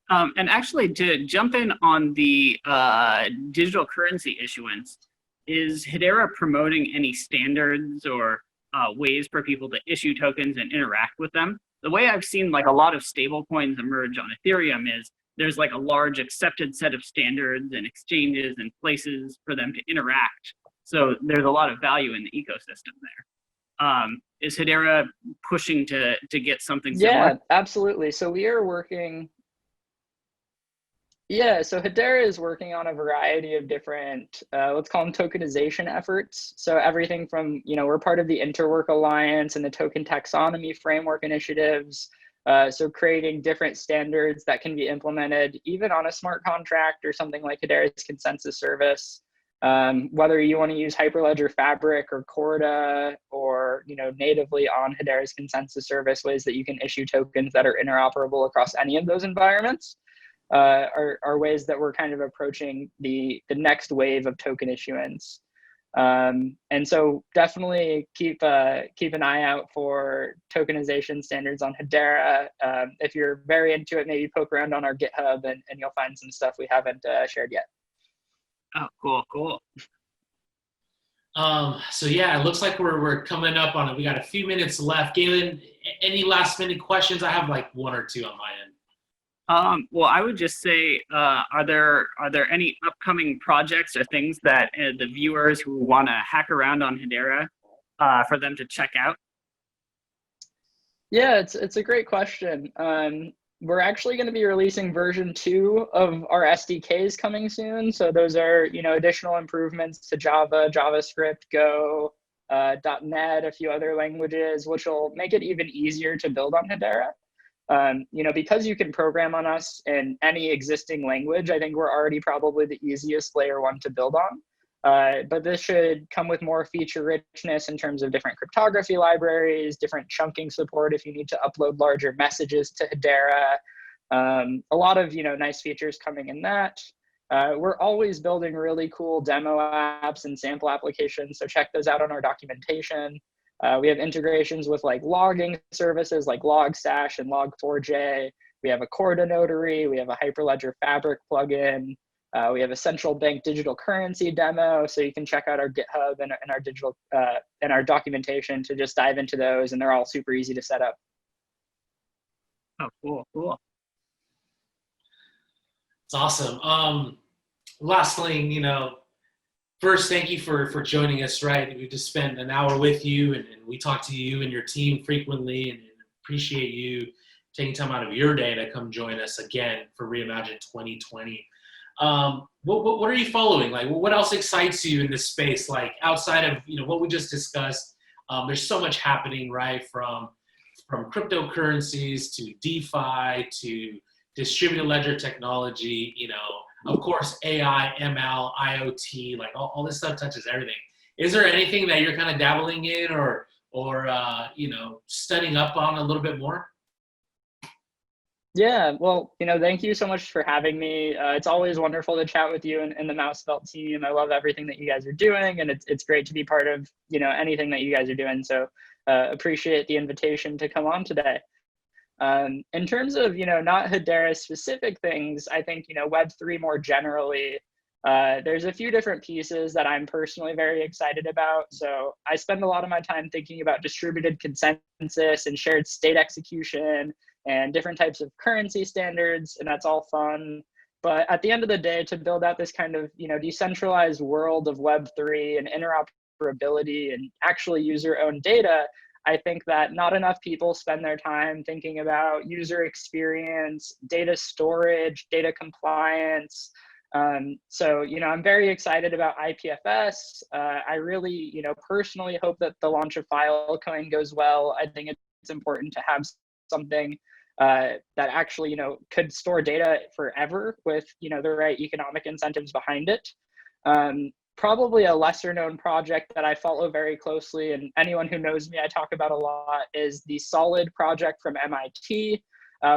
Speaker 3: And actually, to jump in on the digital currency issuance, is Hedera promoting any standards or ways for people to issue tokens and interact with them? The way I've seen like a lot of stable coins emerge on Ethereum is there's like a large accepted set of standards and exchanges and places for them to interact. So there's a lot of value in the ecosystem there. Is Hedera pushing to get something similar?
Speaker 2: Yeah, absolutely. So we are working. Yeah, so Hedera is working on a variety of different, let's call them tokenization efforts. So everything from, we're part of the Interwork Alliance and the Token Taxonomy Framework initiatives. So creating different standards that can be implemented even on a smart contract or something like Hedera's consensus service. Whether you want to use Hyperledger Fabric or Corda or natively on Hedera's consensus service, ways that you can issue tokens that are interoperable across any of those environments are ways that we're kind of approaching the next wave of token issuance. And so definitely keep an eye out for tokenization standards on Hedera. If you're very into it, maybe poke around on our GitHub and you'll find some stuff we haven't shared yet.
Speaker 3: Oh, cool.
Speaker 1: So yeah, it looks like we're coming up on it. We got a few minutes left. Galen, any last minute questions? I have like one or two on my end.
Speaker 3: Well, I would just say, are there any upcoming projects or things that the viewers who want to hack around on Hedera for them to check out?
Speaker 2: Yeah, it's a great question. We're actually going to be releasing version 2 of our SDKs coming soon. So those are additional improvements to Java, JavaScript, Go, .NET, a few other languages, which will make it even easier to build on Hedera. Because you can program on us in any existing language, I think we're already probably the easiest layer 1 to build on. But this should come with more feature richness in terms of different cryptography libraries, different chunking support if you need to upload larger messages to Hedera. A lot of nice features coming in that. We're always building really cool demo apps and sample applications, so check those out on our documentation. We have integrations with like logging services like Logstash and Log4j. We have a Corda notary. We have a Hyperledger Fabric plugin. We have a central bank digital currency demo. So you can check out our GitHub and our digital and our documentation to just dive into those, and they're all super easy to set up.
Speaker 3: Oh, cool.
Speaker 1: It's awesome. Last thing, first, thank you for joining us, right? We just spent an hour with you, and we talk to you and your team frequently, and appreciate you taking time out of your day to come join us again for Reimagine 2020. What are you following? Like, what else excites you in this space? Like, outside of what we just discussed, there's so much happening, right? From cryptocurrencies to DeFi to distributed ledger technology, of course, AI, ML, IoT, like all this stuff touches everything. Is there anything that you're kind of dabbling in or studying up on a little bit more?
Speaker 2: Yeah, well, thank you so much for having me. It's always wonderful to chat with you and the MouseBelt team. I love everything that you guys are doing, and it's great to be part of, anything that you guys are doing. So appreciate the invitation to come on today. In terms of, not Hedera specific things, I think, Web3 more generally, there's a few different pieces that I'm personally very excited about. So I spend a lot of my time thinking about distributed consensus and shared state execution and different types of currency standards, and that's all fun. But at the end of the day, to build out this kind of, decentralized world of Web3 and interoperability and actually user-owned data, I think that not enough people spend their time thinking about user experience, data storage, data compliance. So, I'm very excited about IPFS. I really, personally hope that the launch of Filecoin goes well. I think it's important to have something that actually, could store data forever with, the right economic incentives behind it. Probably a lesser known project that I follow very closely, and anyone who knows me I talk about a lot, is the Solid project from MIT,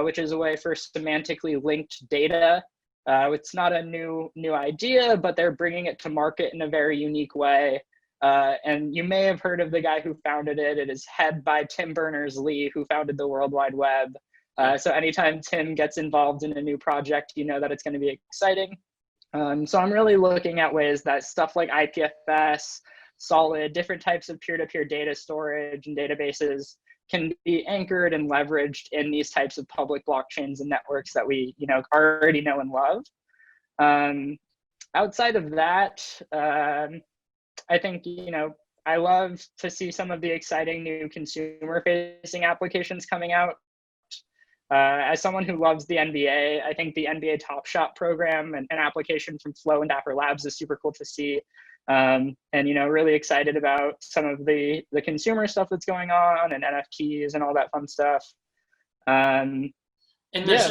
Speaker 2: which is a way for semantically linked data. It's not a new idea, but they're bringing it to market in a very unique way. And you may have heard of the guy who founded it. It is head by Tim Berners-Lee, who founded the World Wide Web. So anytime Tim gets involved in a new project, you know that it's going to be exciting. So I'm really looking at ways that stuff like IPFS, Solid, different types of peer-to-peer data storage and databases can be anchored and leveraged in these types of public blockchains and networks that we, already know and love. Outside of that, I think, I love to see some of the exciting new consumer-facing applications coming out. As someone who loves the NBA, I think the NBA Top Shot program and an application from Flow and Dapper Labs is super cool to see. And, really excited about some of the consumer stuff that's going on and NFTs and all that fun stuff.
Speaker 1: And there's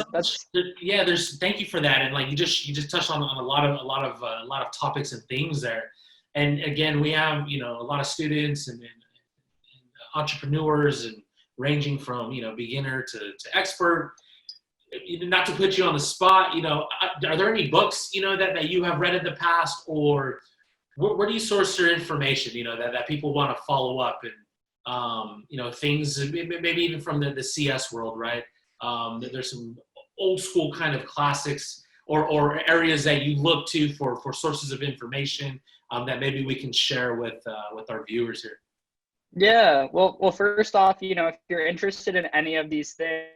Speaker 2: there's
Speaker 1: thank you for that. And like you just touched on a lot of topics and themes there. And again, we have a lot of students and entrepreneurs and ranging from beginner to expert. Not to put you on the spot, are there any books that you have read in the past, or where do you source your information that people want to follow up and things maybe even from the CS world, right? There's some old school kind of classics or areas that you look to for sources of information that maybe we can share with our viewers here.
Speaker 2: Yeah, well, first off, if you're interested in any of these things,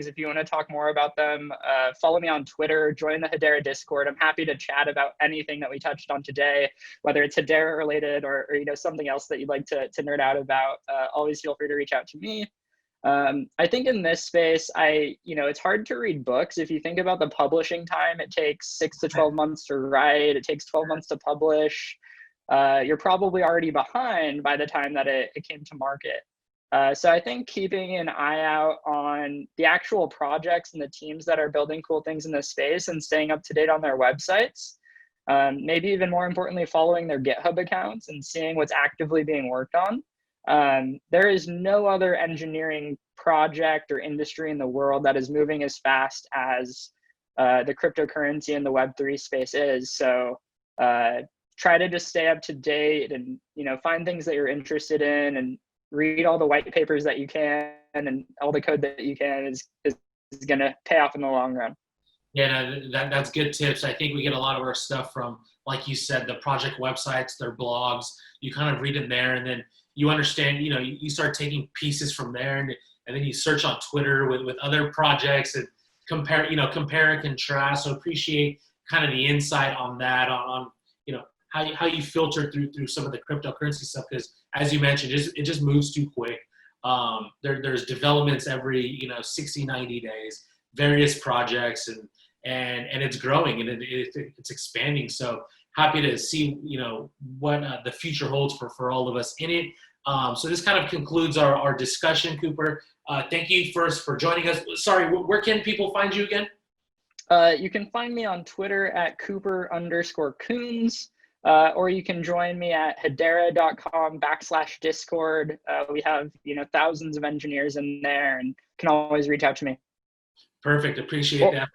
Speaker 2: if you want to talk more about them, follow me on Twitter, join the Hedera Discord. I'm happy to chat about anything that we touched on today, whether it's Hedera related or something else that you'd like to nerd out about. Always feel free to reach out to me. I think in this space, it's hard to read books. If you think about the publishing time, it takes 6 to 12 months to write. It takes 12 months to publish. You're probably already behind by the time that it came to market. So I think keeping an eye out on the actual projects and the teams that are building cool things in this space and staying up to date on their websites, maybe even more importantly, following their GitHub accounts and seeing what's actively being worked on. There is no other engineering project or industry in the world that is moving as fast as the cryptocurrency and the Web3 space is. So try to just stay up to date and find things that you're interested in and read all the white papers that you can, and all the code that you can is going to pay off in the long run.
Speaker 1: Yeah, that's good tips. I think we get a lot of our stuff from, like you said, the project websites, their blogs. You kind of read them there, and then you understand, you start taking pieces from there, and then you search on Twitter with other projects and compare and contrast. So appreciate kind of the insight on that, on how you filter through some of the cryptocurrency stuff, because as you mentioned, it just moves too quick. There's developments every 60, 90 days, various projects, and it's growing and it's expanding. So happy to see what the future holds for all of us in it. So this kind of concludes our discussion, Cooper. Thank you first for joining us. Sorry, where can people find you again?
Speaker 2: You can find me on Twitter at Cooper_Coons, or you can join me at hedera.com/Discord. We have, thousands of engineers in there and can always reach out to me.
Speaker 1: Perfect. Appreciate that.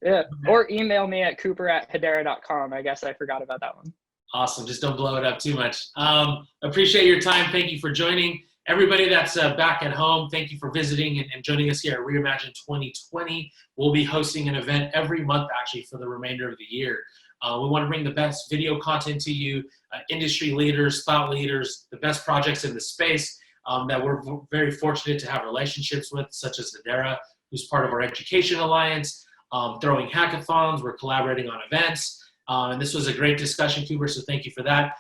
Speaker 2: Yeah, or email me at cooper@hedera.com. I guess I forgot about that one.
Speaker 1: Awesome. Just don't blow it up too much. Appreciate your time. Thank you for joining. Everybody that's back at home, thank you for visiting and joining us here at REIMAGINE 2020. We'll be hosting an event every month, actually, for the remainder of the year. We want to bring the best video content to you, industry leaders, thought leaders, the best projects in the space that we're very fortunate to have relationships with, such as Hedera, who's part of our Education Alliance, throwing hackathons. We're collaborating on events. And this was a great discussion, Cooper, so thank you for that.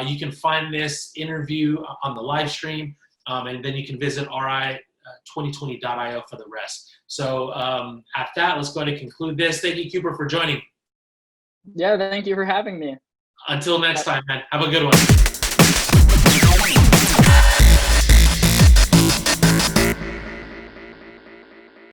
Speaker 1: You can find this interview on the live stream, and then you can visit ri2020.io for the rest. So at that, let's go ahead and conclude this. Thank you, Cooper, for joining.
Speaker 2: Yeah, thank you for having me.
Speaker 1: Until next time, man. Have a good one.